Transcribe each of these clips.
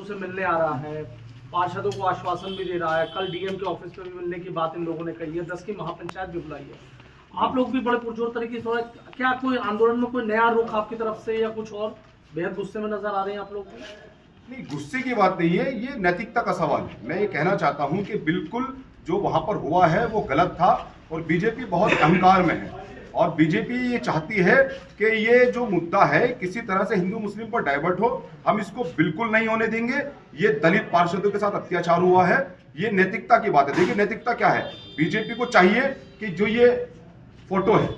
से मिलने आ रहा है, पार्षदों को आश्वासन भी दे रहा है, कल डीएम के ऑफिस में भी मिलने की बात इन लोगों ने कही है, 10 की महापंचायत भी बुलाई है। आप लोग भी बड़े पुरजोर तरीके से, क्या कोई आंदोलन में कोई नया रुख आपकी तरफ से या कुछ और बेहद गुस्से में नजर आ रहे हैं आप लोग? नहीं, गुस्से की बात नहीं है, ये नैतिकता का सवाल है। मैं ये कहना चाहता हूं कि बिल्कुल जो वहां पर हुआ है वो गलत था और बीजेपी बहुत अहंकार में है और बीजेपी ये चाहती है कि ये जो मुद्दा है किसी तरह से हिंदू मुस्लिम पर डाइवर्ट हो। हम इसको बिल्कुल नहीं होने देंगे। ये दलित पार्षदों के साथ अत्याचार हुआ है, ये नैतिकता की बात है। देखिए नैतिकता क्या है, बीजेपी को चाहिए कि जो ये फोटो है,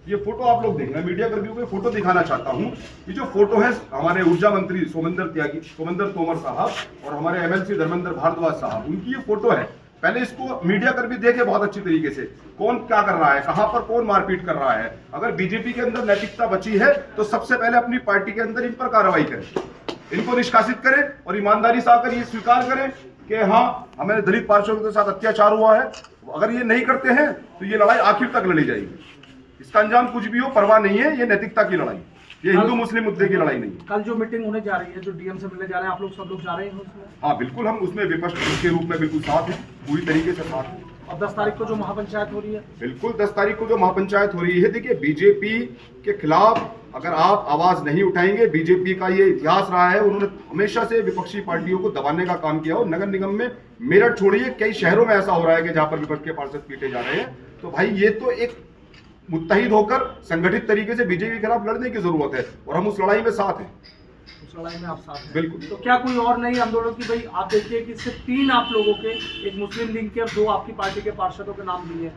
ये फोटो आप लोग देखें, मैं मीडिया कर्मियों को फोटो दिखाना चाहता हूं। ये जो फोटो है हमारे ऊर्जा मंत्री सोमेंद्र तोमर साहब और हमारे एमएलसी धर्मेंद्र भारद्वाज साहब, उनकी ये फोटो है। पहले इसको मीडिया कर्मी देखे बहुत अच्छी तरीके से, कौन क्या कर रहा है, कहां पर कौन मारपीट कर रहा है। अगर बीजेपी के अंदर नैतिकता बची है तो सबसे पहले अपनी पार्टी के अंदर इन पर कार्रवाई करें, इनको निष्कासित करें और ईमानदारी से आकर ये स्वीकार करें कि हाँ हमारे दलित पार्षदों के साथ अत्याचार हुआ है। अगर ये नहीं करते हैं तो ये लड़ाई आखिर तक लड़ी जाएगी। इसका अंजाम कुछ भी हो परवाह नहीं है, ये नैतिकता की लड़ाई, ये हिंदू मुस्लिम मुद्दे की लड़ाई नहीं है। कल जो मीटिंग होने जा रही है, जो डीएम से मिलने जा रहे हैं, आप लोग सब लोग जा रहे हैं उसमें? हाँ बिल्कुल, हम उसमें विपक्ष के रूप में बिल्कुल साथ हैं, पूरी तरीके से साथ हैं। और 10 तारीख को जो महापंचायत हो रही है? बिल्कुल 10 तारीख को जो महापंचायत हो रही है, देखिए बीजेपी के खिलाफ अगर आप आवाज नहीं उठाएंगे, बीजेपी का ये इतिहास रहा है, उन्होंने हमेशा से विपक्षी पार्टियों को दबाने का काम किया। और नगर निगम में मेरठ छोड़िए कई शहरों में ऐसा हो रहा है कि जहां पर विपक्ष के पार्षद पीटे जा रहे हैं। तो भाई ये तो एक मुत्तहिद होकर संगठित तरीके से बीजेपी के खिलाफ लड़ने की जरूरत है और हम उस लड़ाई में साथ हैं। उस लड़ाई में आप साथ हैं? बिल्कुल। तो क्या कोई और नई आंदोलन की, भाई आप देखिए कि सिर्फ 3 आप लोगों के, एक मुस्लिम लीग के और 2 आपकी पार्टी के पार्षदों के नाम दिए।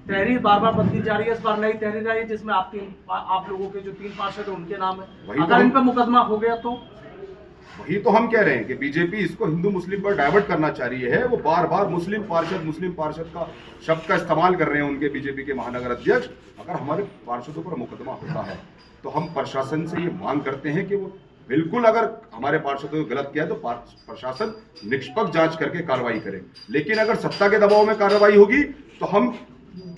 तहरीर बार बार बदली जा रही है, इस बार नई तहरीर आई है जिसमें आप लोगों के जो 3 पार्षद है उनके नाम है। अगर इन पर मुकदमा हो गया तो? वही तो हम कह रहे हैं कि बीजेपी इसको हिंदू मुस्लिम पर डाइवर्ट करना चाह रही है। वो बार बार मुस्लिम पार्षद का शब्द का इस्तेमाल कर रहे हैं उनके बीजेपी के महानगर अध्यक्ष। अगर हमारे पार्षदों पर मुकदमा होता है तो हम प्रशासन से ये मांग करते हैं कि वो बिल्कुल, अगर हमारे पार्षदों ने गलत किया तो प्रशासन निष्पक्ष जांच करके कार्रवाई करे। लेकिन अगर सत्ता के दबाव में कार्रवाई होगी तो हम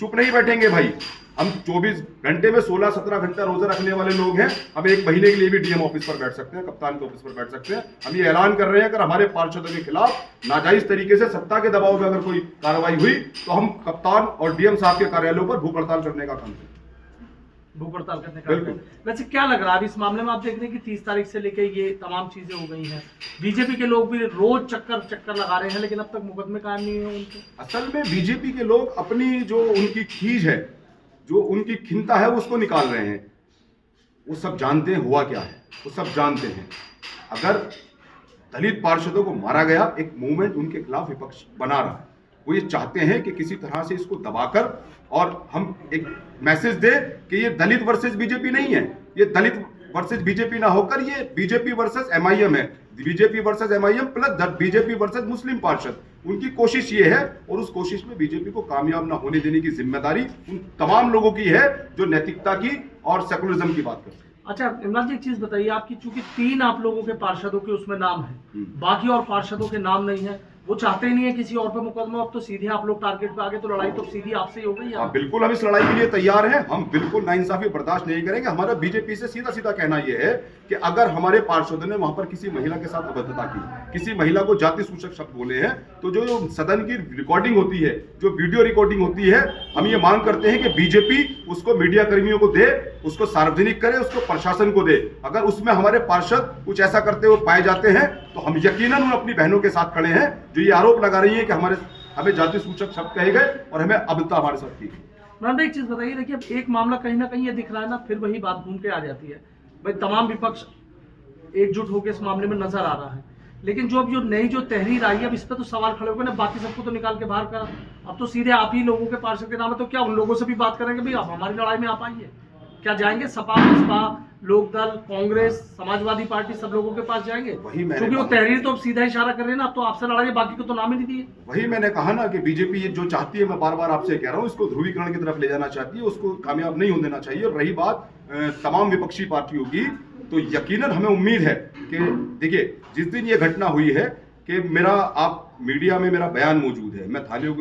चुप नहीं बैठेंगे भाई। हम 24 घंटे में 16-17 घंटा रोजा रखने वाले लोग हैं। हम 1 महीने के लिए भी डीएम ऑफिस पर बैठ सकते हैं, कप्तान के ऑफिस पर बैठ सकते हैं। हम ये ऐलान कर रहे हैं अगर हमारे पार्षदों के खिलाफ नाजायज तरीके से सत्ता के दबाव में अगर कोई कार्रवाई हुई तो हम कप्तान और डीएम साहब के कार्यालयों पर भूख हड़ताल करने का काम करें। भूख हड़ताल करने का? वैसे क्या लग रहा है इस मामले में? आप देख रहे हैं कि 30 तारीख से लेके ये तमाम चीजें हो गई हैं, बीजेपी के लोग भी रोज चक्कर लगा रहे हैं, लेकिन अब तक मुकदमे कायम नहीं हुए उनके। असल में बीजेपी के लोग अपनी जो उनकी खींच है, जो उनकी खिंता है, उसको निकाल रहे हैं। वो सब जानते हैं हुआ क्या है, वो सब जानते हैं। अगर दलित पार्षदों को मारा गया, एक मूवमेंट उनके खिलाफ विपक्ष बना रहा है। वो ये चाहते हैं कि किसी तरह से इसको दबाकर और हम एक मैसेज दे कि ये दलित वर्सेस बीजेपी नहीं है, ये दलित वर्सेस बीजेपी ना होकर ये बीजेपी वर्सेस एमआईएम है, BJP versus MIM plus BJP versus Muslim पार्षद। उनकी कोशिश ये है और उस कोशिश में बीजेपी को कामयाब ना होने देने की जिम्मेदारी उन तमाम लोगों की है जो नैतिकता की और सेकुलरिज्म की बात करते हैं। अच्छा इमरान जी, एक चीज बताइए, आपकी चूंकि 3 आप लोगों के पार्षदों के उसमें नाम है, बाकी और पार्षदों के नाम नहीं है, वो चाहते ही नहीं है किसी और पे मुकदमा। अब तो सीधे आप लोग टारगेट पे आ गए, तो लड़ाई तो सीधी आपसे ही हो गई। हाँ बिल्कुल, हम इस लड़ाई के लिए तैयार हैं। हम बिल्कुल नाइंसाफी बर्दाश्त नहीं करेंगे। हमारा बीजेपी से सीधा सीधा कहना यह है कि अगर हमारे पार्षदों ने वहां पर किसी महिला के साथ अभद्रता की, किसी महिला को जाति सूचक शब्द बोले हैं, तो जो सदन की रिकॉर्डिंग होती है, जो वीडियो रिकॉर्डिंग होती है, हम ये मांग करते हैं कि बीजेपी उसको मीडिया कर्मियों को दे, उसको सार्वजनिक करे, उसको प्रशासन को दे। अगर उसमें हमारे पार्षद कुछ ऐसा करते हुए पाए जाते हैं तो हम यकीनन उन अपनी बहनों के साथ खड़े हैं जो ये आरोप लगा रही है कि हमें जाति सूचक शब्द कहे गए और हमें अभद्रता हमारे साथ की गई। एक चीज बताइए, देखिए एक मामला कहीं ना कहीं ये दिख रहा है ना, फिर वही बात घूम के आ जाती है भाई, तमाम विपक्ष एकजुट होकर इस मामले में नजर आ रहा है, लेकिन जो नई तहरीर आई है, अब इस पर तो सवाल खड़े हो गए ना, बाकी सबको तो निकाल के बाहर कर। अब तो सीधे आप ही लोगों के पार्षद के नाम है, तो क्या उन लोगों से भी बात करेंगे भाई आप हमारी लड़ाई में आप आइए? क्या जाएंगे सपा, बसपा, लोकदल, कांग्रेस, समाजवादी पार्टी, सब लोगों के पास जाएंगे? क्योंकि वो तहरीर तो अब सीधा इशारा कर रहे हैं ना, अब तो आपसे लड़ाई, बाकी को तो नाम ही नहीं दिए। वही मैंने कहा ना कि बीजेपी ये जो चाहती है, मैं बार बार आपसे कह रहा हूँ, इसको ध्रुवीकरण की तरफ ले जाना चाहती है, उसको कामयाब नहीं होने देना चाहिए। और रही बात तमाम विपक्षी पार्टियों की, तो यकीनन हमें उम्मीद है कि देखिए जिस दिन ये घटना हुई है कि आप मीडिया में मेरा बयान मौजूद है, मैं थालियों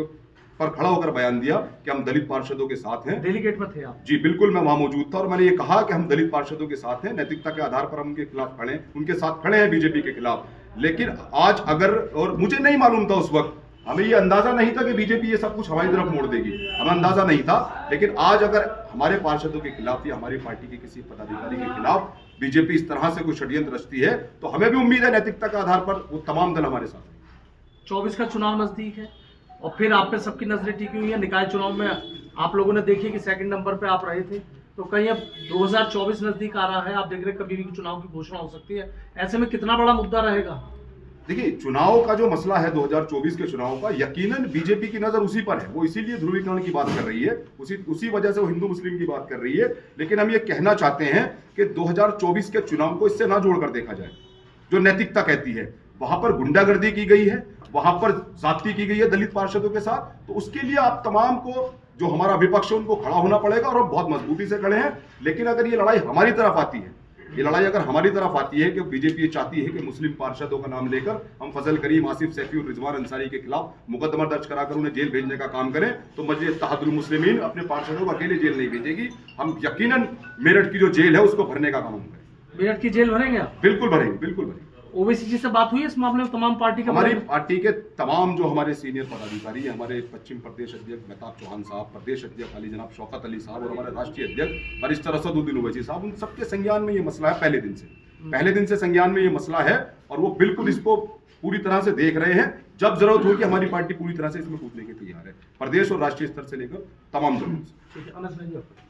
पर खड़ा होकर बयान दिया कि हम दलित पार्षदों के साथ हैं। डेलीगेट में थे आप? जी बिल्कुल, मैं वहां मौजूद था और मैंने ये कहा कि हम दलित पार्षदों के साथ हैं, नैतिकता के आधार पर हम उनके खिलाफ खड़े हैं, उनके साथ खड़े हैं बीजेपी के खिलाफ। लेकिन आज अगर, और मुझे नहीं मालूम था उस वक्त, हमें ये अंदाजा नहीं था कि बीजेपी ये सब कुछ हमारी तरफ मोड़ देगी, हमें अंदाजा नहीं था। लेकिन आज अगर हमारे पार्षदों के खिलाफ या हमारी पार्टी के किसी पदाधिकारी के खिलाफ बीजेपी इस तरह से कोई षड्यंत्र रचती है, तो हमें भी उम्मीद है नैतिकता के आधार पर वो तमाम दल हमारे साथ हैं। 24 का चुनाव नजदीक है और फिर आप पे सबकी नजरें टिकी हुई है। निकाय चुनाव में आप लोगों ने देखिए कि सेकंड नंबर पे आप रहे थे, तो कहीं अब 2024 नजदीक आ रहा है, आप देख रहे हैं कभी भी चुनाव की घोषणा हो सकती है। ऐसे में कितना बड़ा मुद्दा रहेगा? देखिए, चुनाव का जो मसला है 2024 के चुनाव का, यकीनन बीजेपी की नजर उसी पर है, वो इसीलिए ध्रुवीकरण की बात कर रही है, उसी वजह से वो हिंदू मुस्लिम की बात कर रही है। लेकिन हम ये कहना चाहते हैं कि 2024 के चुनाव को इससे ना जोड़कर देखा जाए। जो नैतिकता कहती है, वहां पर गुंडागर्दी की गई है, वहां पर ज्यादती की गई है दलित पार्षदों के साथ, तो उसके लिए आप तमाम को, जो हमारा विपक्ष है, उनको खड़ा होना पड़ेगा और हम बहुत मजबूती से खड़े हैं। लेकिन अगर ये लड़ाई हमारी तरफ आती है, ये लड़ाई अगर हमारी तरफ आती है कि बीजेपी चाहती है कि मुस्लिम पार्षदों का नाम लेकर हम फजल करीम, आसिफ सैफी और रिजवान अंसारी के खिलाफ मुकदमा दर्ज कराकर उन्हें जेल भेजने का काम करें, तो मजलिस इत्तेहादुल मुस्लिमीन अपने पार्षदों को अकेले जेल नहीं भेजेगी। हम यकीनन मेरठ की जो जेल है उसको भरने का काम हम करें। मेरठ की जेल भरेंगे आप? बिल्कुल भरेंगे, बिल्कुल भरेंगे। ओवैसी जी से बात हुई है इस मामले में? तमाम पार्टी का हमारी पार्टी के तमाम जो हमारे सीनियर पदाधिकारी हैं, हमारे पश्चिम प्रदेश अध्यक्ष मेहताब चौहान साहब, प्रदेश अध्यक्ष अली जनाब शौकत अली साहब और हमारे राष्ट्रीय अध्यक्ष बैरिस्टर असदुद्दीन ओवैसी साहब, उन सबके संज्ञान में ये मसला है। पहले दिन से संज्ञान में ये मसला है और वो बिल्कुल इसको पूरी तरह से देख रहे हैं। जब जरूरत होगी हमारी पार्टी पूरी तरह से इसमें कूदने के तैयार है, प्रदेश और राष्ट्रीय स्तर से लेकर तमाम जरूरत से। ठीक है, अनस भाई।